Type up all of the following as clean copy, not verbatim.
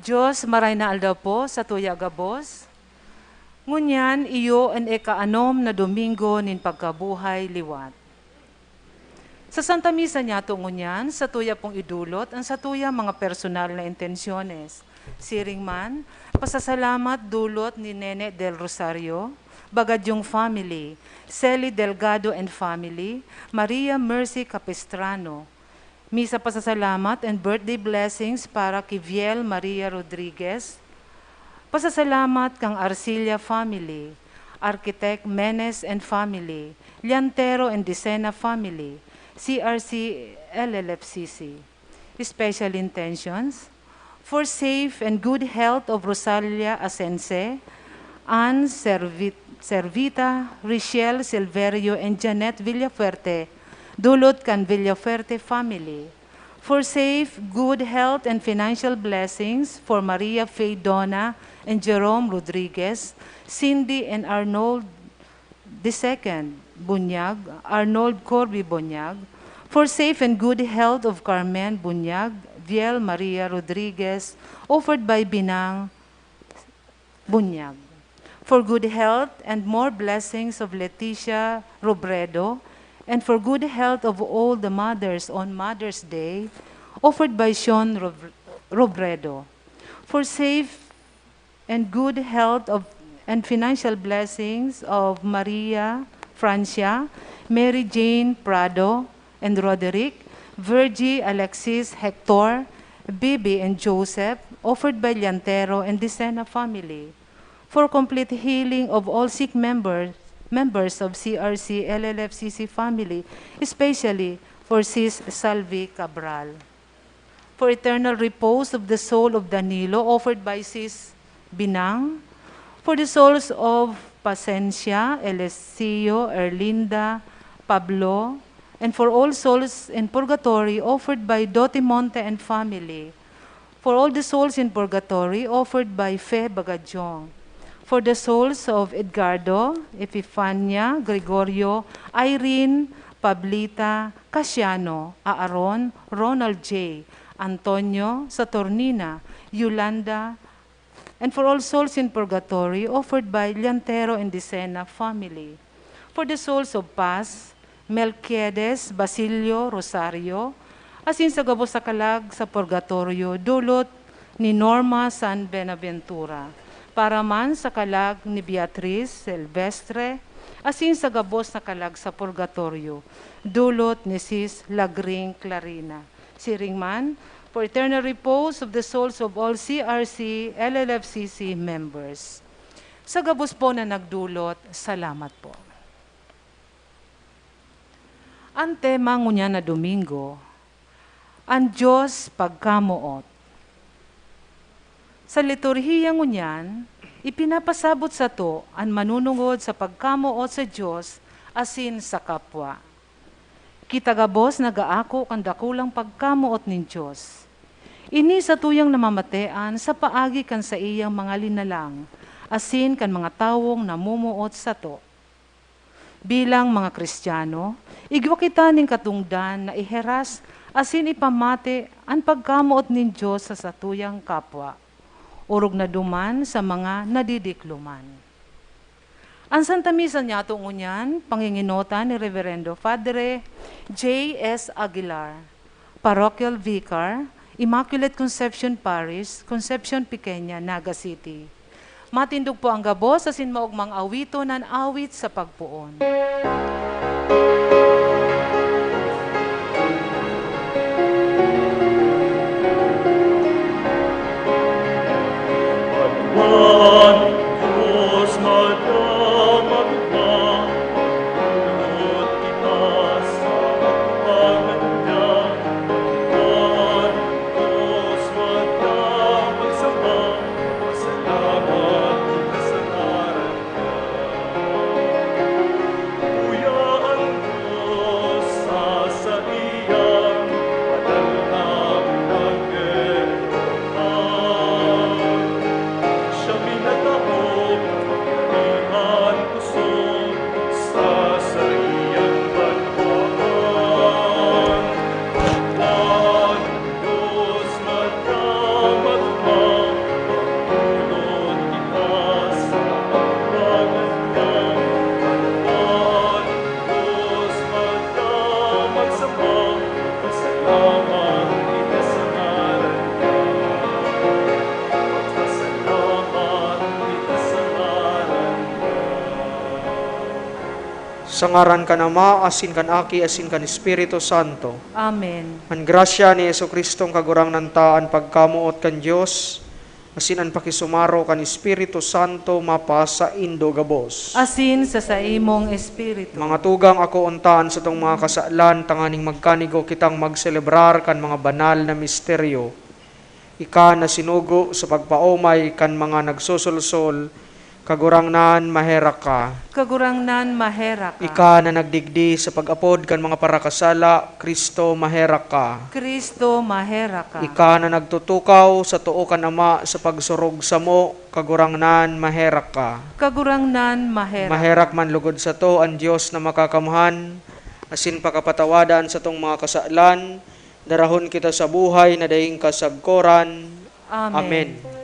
Diyos, maray na aldaw po sa tuya gabos. Ngunyan, iyo ang ikaanom na Domingo nin pagkabuhay liwat. Sa Santa Misa niya ngunyan, sa tuya pong idulot ang sa tuya mga personal na intensyones. Siring man, pasasalamat dulot ni Nene del Rosario, Bagadyong family, Celi Delgado and family, Maria Mercy Capistrano. Misa pasasalamat and birthday blessings para kay Viel Maria Rodriguez. Pasasalamat kang Arcilia family, Architect Menes and family, Liantero and Dicena family, CRC LLFCC. Special intentions for safe and good health of Rosalia Asense, Ann Servita, Richelle Silverio, and Janet Villafuerte, dulot kan Villafuerte family. For safe, good health, and financial blessings for Maria Faye Donna and Jerome Rodriguez, Cindy and Arnold II Bunyag, Arnold Corby Bunyag. For safe and good health of Carmen Bunyag, Viel Maria Rodriguez, offered by Binang Bunyag. For good health and more blessings of Leticia Robredo, and for good health of all the mothers on Mother's Day, offered by Sean Robredo. For safe and good health of and financial blessings of Maria Francia, Mary Jane Prado and Roderick, Virgie Alexis Hector, Bibi and Joseph, offered by Liantero and Dicena family. For complete healing of all sick members of CRC LLFCC family, especially for Sis Salvi Cabral. For eternal repose of the soul of Danilo, offered by Sis Binang. For the souls of Pasencia, Eliseo, Erlinda, Pablo, and for all souls in purgatory, offered by Dotimonte and family. For all the souls in purgatory, offered by Fe Bagadyong. For the souls of Edgardo, Epifania, Gregorio, Irene, Pablita, Casiano, Aaron, Ronald J., Antonio, Saturnina, Yolanda, and for all souls in purgatory, offered by Liantero and Dicena family. For the souls of Paz, Melquiades, Basilio, Rosario, asin sa gabos sa kalag sa purgatorio, dulot ni Norma San Benaventura. Para man sa kalag ni Beatriz Silvestre, asin sa gabos na kalag sa purgatorio, dulot ni Sis Lagring Clarina. Siring man, for eternal repose of the souls of all CRC, LLFCC members. Sa gabos po na nagdulot, salamat po. Ang tema ngunya na Domingo, ang Diyos pagkamuot. Sa liturhiya ngunyan, ipinapasabot sa to ang manunungod sa pagkamuot sa Diyos asin sa kapwa. Kitagabos nagaako kang dakulang pagkamuot nin Diyos. Ini sa tuyang namamatean sa paagi kan sa iyang mga linalang, asin kan mga tawong namumuot sa to. Bilang mga Kristiyano, igwa kita ning katungdan na iheras asin ipamate ang pagkamuot nin Diyos sa satuyang kapwa. Urog na duman sa mga nadidikluman. Ang Santa Misa niya tungunyan, panginginota ni Reverendo Padre J.S. Aguilar, Parochial Vicar, Immaculate Conception Parish, Concepcion Pequeña, Naga City. Matindog po ang gabos asin maugmang awito nan awit sa pagpuon. Salamat sa ngaran niya. Sa ngaran kan Ama, asin kan Aki, asin kan Espiritu Santo. Amen. Ang grasya ni Jesucristong kagurang nantaan pagkamuot kan Dios, asin ang pakisumaro kan Espiritu Santo mapasa indo gabos. Asin sa imong espiritu. Mga tugang ako untaan sa tong mga kasaalan, tanganing magkanigo kitang magselebrar kan mga banal na misteryo. Ika na sinugo sa pagpaumay kan mga nagsusulsol, kagurangnan mahera ka. Kagurangnan mahera ka. Ika na nagdigdi sa pag-apod kan mga parakasala, Kristo mahera ka. Kristo mahera ka. Ika na nagtutukaw sa tuo kan Ama sa pagsurog sa mo, kagurangnan mahera ka. Kagurangnan mahera. Maherak man lugod sa to ang Dios na makakamuhan, asin pakapatawadan sa tong mga kasaalan, darahon kita sa buhay na daing kasagkoran. Amen.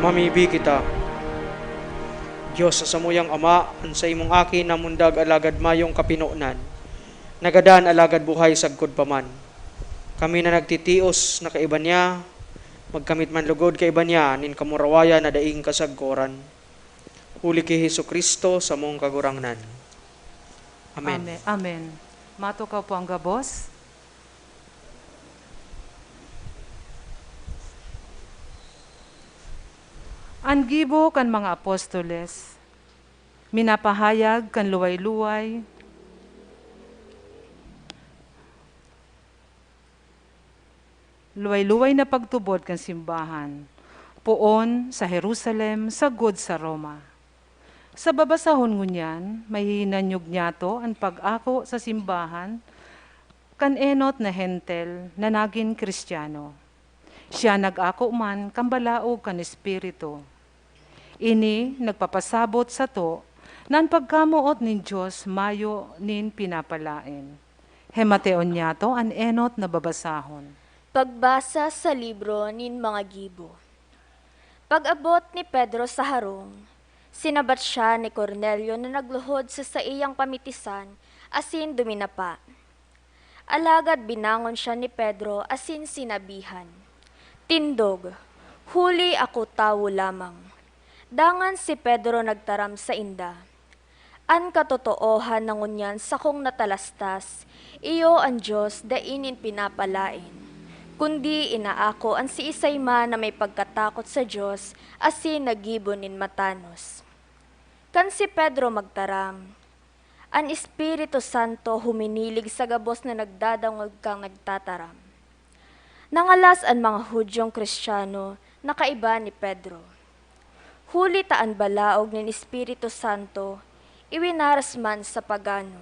Mamibi kita. Diyos sa samuyang Ama, ang sa imong akin na mundag alagad mayong kapinunan, nagadaan alagad buhay sagkod paman. Kami na nagtitios na kaiba niya, magkamit man lugod kaiba niya, nin kamurawaya na daing kasagkoran. Huli kay Hesus Kristo sa mong kagurangnan. Amen. Amen. Amen. Mato ka po ang gabos. Ang gibo kan mga apostoles, minapahayag kan luway-luway, luway-luway na pagtubod kan simbahan, poon sa Jerusalem, sagod sa Roma. Sa babasahon ngunyan, may hinanyog niyato ang pag-ako sa simbahan, kan enot na hentel na naging Kristiyano. Siya nag-ako man kambalaog kan Espiritu. Ini nagpapasabot sa to, nan pagkamuot nin Diyos mayo nin pinapalain. Hemateon niya to an enot na babasahon. Pagbasa sa libro nin mga gibo. Pag-abot ni Pedro sa harong, sinabat siya ni Cornelio na nagluhod sa iyang pamitisan, asin duminapa. Alagad binangon siya ni Pedro, asin sinabihan, "Tindog, huli ako tawo lamang." Dangan si Pedro nagtaram sa inda. An katotoohan na ngunyan sa kong natalastas, iyo ang Diyos dainin pinapalain. Kundi inaako ang si Isayma na may pagkatakot sa Diyos, asin nagibonin matanos. Kan si Pedro magtaram, ang Espiritu Santo huminilig sa gabos na nagdadangog kang nagtataram. Nangalas ang mga Hudyong Kristiyano na kaiba ni Pedro. Huli taan balaog ng Espiritu Santo, iwinaras man sa pagano.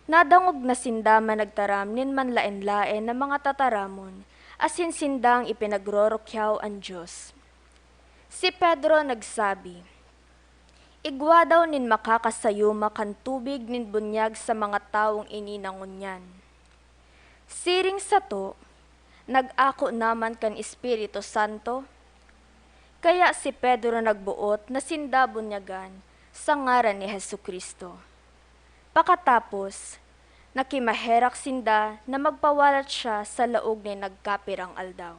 Nadangog na sindaman nagtaram nin manlaen-laen na mga tataramon, asin sindang ipinagrorokyaw ang Diyos. Si Pedro nagsabi, igwa daw nin makakasayuma kan tubig nin bunyag sa mga taong ininangunyan. Siring sa to, nag-ako naman kan Espiritu Santo, kaya si Pedro nagbuot na sinda bunyagan sa ngaran ni Hesukristo. Pakatapos, nakimaherak sinda na magpawalat siya sa laog ni nagkapirang aldaw.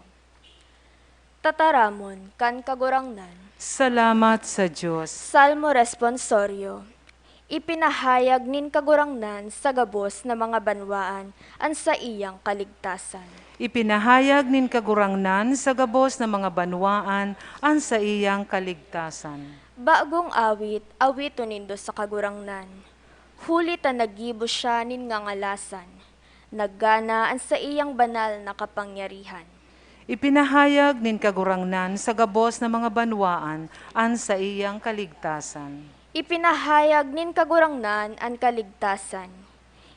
Tataramon kan kagurangnan. Salamat sa Diyos. Salmo responsorio. Ipinahayag nin kagurangnan sa gabos na mga banwaan an sa iyang kaligtasan. Ipinahayag nin kagurangnan sa gabos ng mga banwaan an sa iyang kaligtasan. Bagong awit, awito nindo sa kagurangnan. Huli ta nagibo siya nin ngangalasan. Naggana an sa iyang banal na kapangyarihan. Ipinahayag nin kagurangnan sa gabos ng mga banwaan an sa iyang kaligtasan. Ipinahayag nin kagurangnan ang kaligtasan.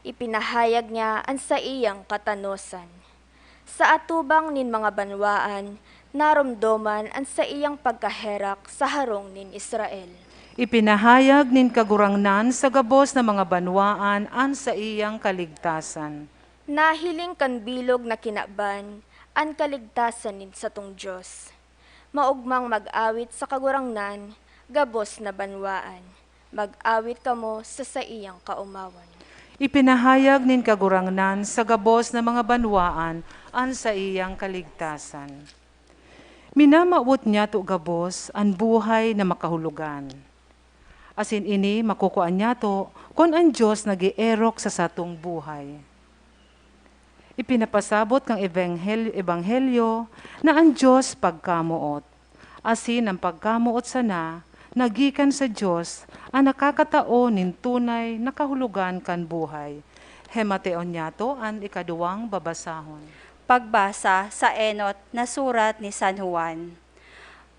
Ipinahayag niya ang sa iyang katanosan. Sa atubang nin mga banwaan, naromdoman ang sa iyang pagkaherak sa harong nin Israel. Ipinahayag nin kagurangnan sa gabos ng mga banwaan an sa iyang kaligtasan. Nahiling kan bilog na kinaban, ang kaligtasan nin sa tong Diyos. Maugmang mag-awit sa kagurangnan, gabos na banwaan. Mag-awit kamo sa iyang kaumawan. Ipinahayag nin kagurangnan sa gabos ng mga banwaan an sa iyang kaligtasan. Minamaot niya to gabos an buhay na makahulugan. Asin ini makukuan niya to kung ang Diyos nag-ierok sa satong buhay. Ipinapasabot kang ebanghelyo na ang Diyos pagkamuot. Asin ang pagkamuot sana, nagikan sa Diyos ang nakakatao nin tunay na kahulugan kan buhay. Hemateon niya to ang ikaduwang babasahon. Pagbasa sa enot na surat ni San Juan.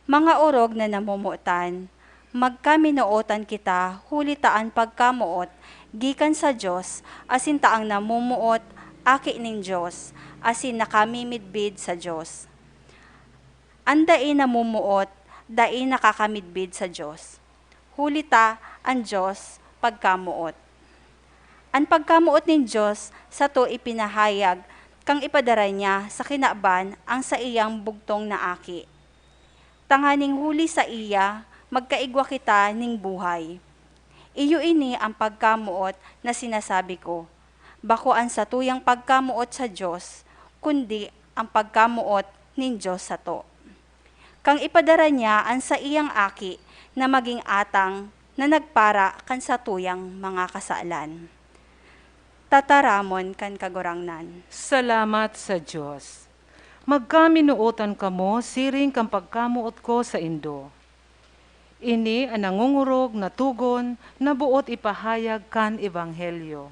Mga orog na namumuotan, magkaminuotan kita, hulitaan pagkamuot, gikan sa Diyos, asin taang namumuot, aki ning Diyos, asin nakamimidbid sa Diyos. Andai namumuot, dai nakakamidbid sa Diyos. Hulita ang Diyos pagkamuot. Ang pagkamuot ng Diyos sa to ipinahayag kang ipadara niya sa kinaban ang sa iyang bugtong na aki. Tanganing huli sa iya, magkaigwa kita ning buhay. Iyo ini ang pagkamuot na sinasabi ko, bakuan sa tuyang pagkamuot sa Diyos, kundi ang pagkamuot ning Diyos sa to. Kang ipadara niya ang sa iyang aki na maging atang na nagpara kan sa tuyang mga kasalan. Tataramon kan kagurangnan. Salamat sa Diyos. Magkaminuotan kamo, siring kang pagkamuot ko sa Indo. Ini ang nangungurog na tugon na buot ipahayag kan ebanghelyo.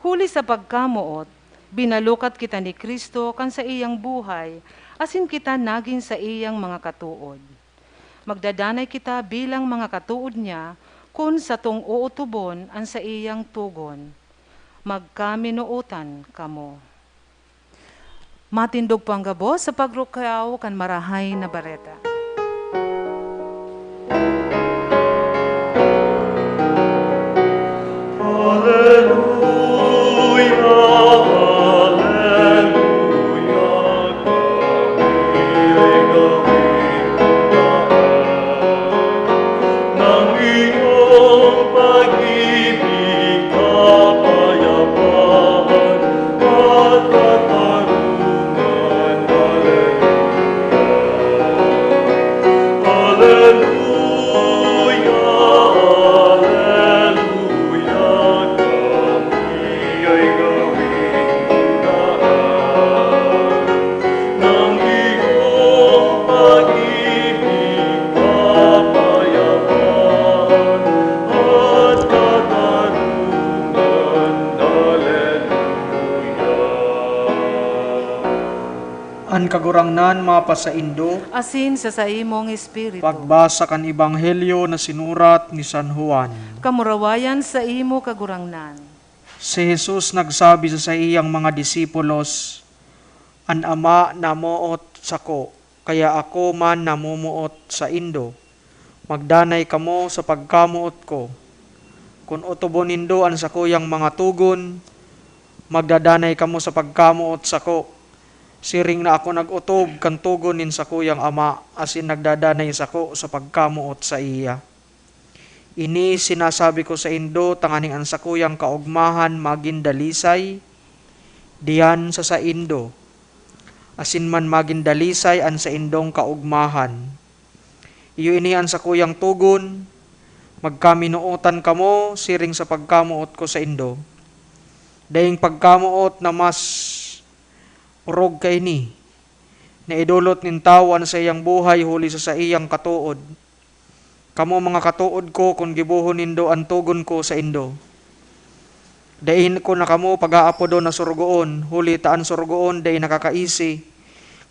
Huli sa pagkamuot, binalukat kita ni Kristo kan sa iyang buhay, asin kita naging sa iyang mga katuod. Magdadanay kita bilang mga katuod niya, kung sa tong uutubon ang sa iyang tugon. Magkaminuotan kamo. Matindog po ang gabos sa pagrukyaw kan marahay na bareta. kagurangnan mapasaindo, asin sa imong espiritu. pagbasa kan Ebanghelyo na sinurat ni San Juan. Kamurawayan sa imo kagurangnan. Si Jesus nagsabi sa iyang mga disipulos, "An Ama namuot sako, kaya ako man namumuot sa indo. Magdanay kamo sa pagkamuot ko. Kung utubon nindo an sakuyang mga tugon, magdadanay kamo sa pagkamuot sako. Siring na ako nagutob kan tugon nin sakuyang Ama, asin nagdadanay sako sa pagkamuot sa iya. Ini sinasabi ko sa indo, tanganing ang sakuyang kaugmahan maging dalisay, diyan sa indo. Asin man maging dalisay an sa indong kaugmahan. Iyo ini ang sakuyang tugon, magkaminuotan kamo, siring sa pagkamuot ko sa indo. Daying pagkamuot na mas urog kay ni, na idulot nin tawan sa iyang buhay huli sa iyang katuod. Kamo mga katuod ko, kung gibuhon nindo ang tugon ko sa indo. Dahin ko na kamo pag-aapodo na surugoon, huli taan surugoon, dahin nakakaisi,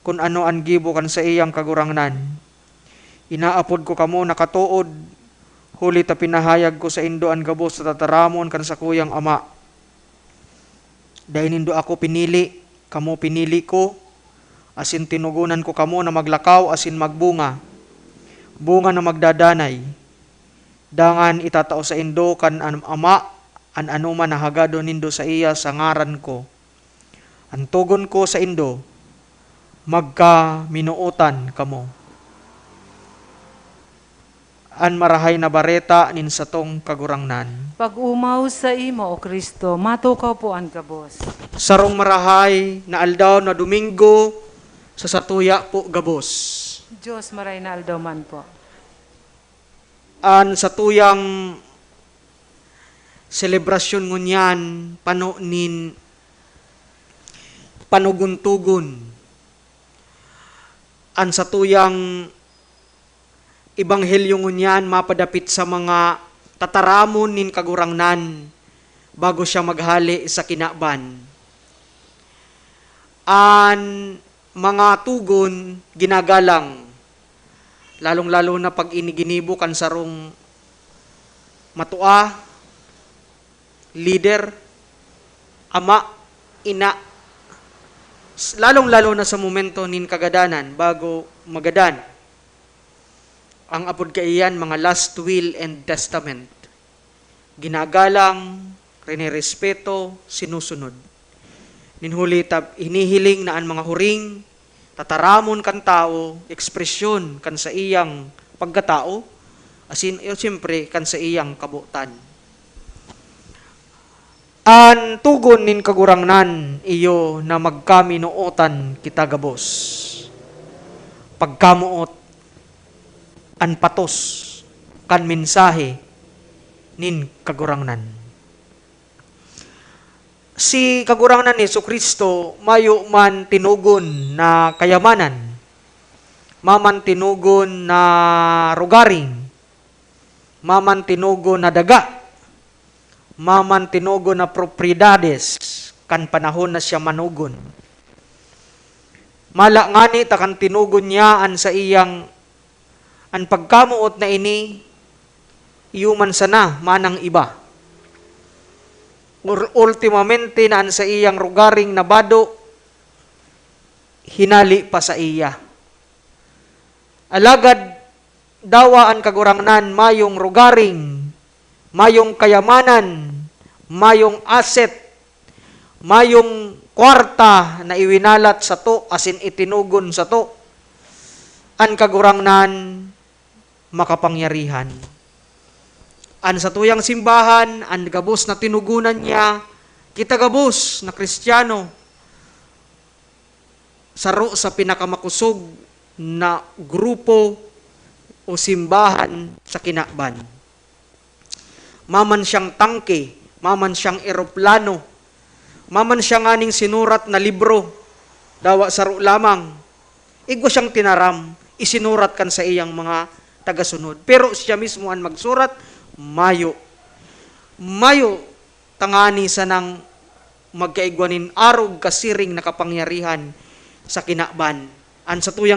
kung ano ang gibo kan sa iyang kagurangnan. Inaapod ko kamo nakatuod, huli ta pinahayag ko sa indo ang gabos sa tataramon kan sa kuyang Ama. Dahin nindo ako pinili, kamo pinili ko, asin tinugunan ko kamo na maglakaw, asin magbunga, bunga na magdadanay. Dangan itatao sa indo kan an Ama, an anuman na hagado nindo sa iya sa ngaran ko. Ang tugon ko sa indo, magkaminuotan kamo. An marahay na bareta nin satong kagurangnan. Pag-umaw sa imo, O Kristo, matukaw po ang gabos. Sarong marahay na aldaw na Domingo sa satuya po gabos. Diyos maray na aldaman po. An satuyang selebrasyon ngunyan panunin panuguntugon. An satuyang Ebanghelyo ngunyan mapadapit sa mga tataramon nin kagurangnan bago siya maghali sa kinaban. An mga tugon ginagalang, lalong-lalo na pag iniginibo kan sarong matua, leader, ama, ina, lalong-lalo na sa momento nin kagadanan bago magadan. Ang apod kaiyan mga last will and testament. Ginagalang, rinirespeto, sinusunod. Ninhuli hinihiling na ang mga huring, tataramon kan tao, ekspresyon kan sa iyang pagkatao, asin siyempre kan sa iyang kabutan. An tugon nin kagurangnan iyo na magkaminuotan kita gabos. Pagkamuot an patos kan mensahe nin kagurangnan. Si kagurangnan ni Jesucristo mayo man tinugon na kayamanan, maman tinugon na rugaring, maman tinugon na daga, maman tinugon na propriedades kan panahon na siya manugon. Mala ngani ta kan tinugon niya an sa iyang ang pagkamuot na ini, iuman sana, manang iba. Ultimamente na sa iyang rugaring na bado, hinali pa sa iya. Alagad, dawa ang kagurangnan, mayong rugaring, mayong kayamanan, mayong asset, mayong kwarta na iwinalat sa to, asin itinugon sa to. Ang kagurangnan, makapangyarihan. An sa tuyang simbahan, an gabos na tinugunan niya, kita gabos na Kristiyano, saro sa pinakamakusog na grupo o simbahan sa kinakban. Maman siyang tangke, maman siyang eroplano, maman siyang aning sinurat na libro, dawa saro lamang, igwa siyang tinaram, isinurat kan sa iyang mga tagasunod. Pero siya mismo ang magsurat, mayo. Mayo, tangani sa nang magkaigwanin arog kasiring na kapangyarihan sa kinakban. An sa tuyang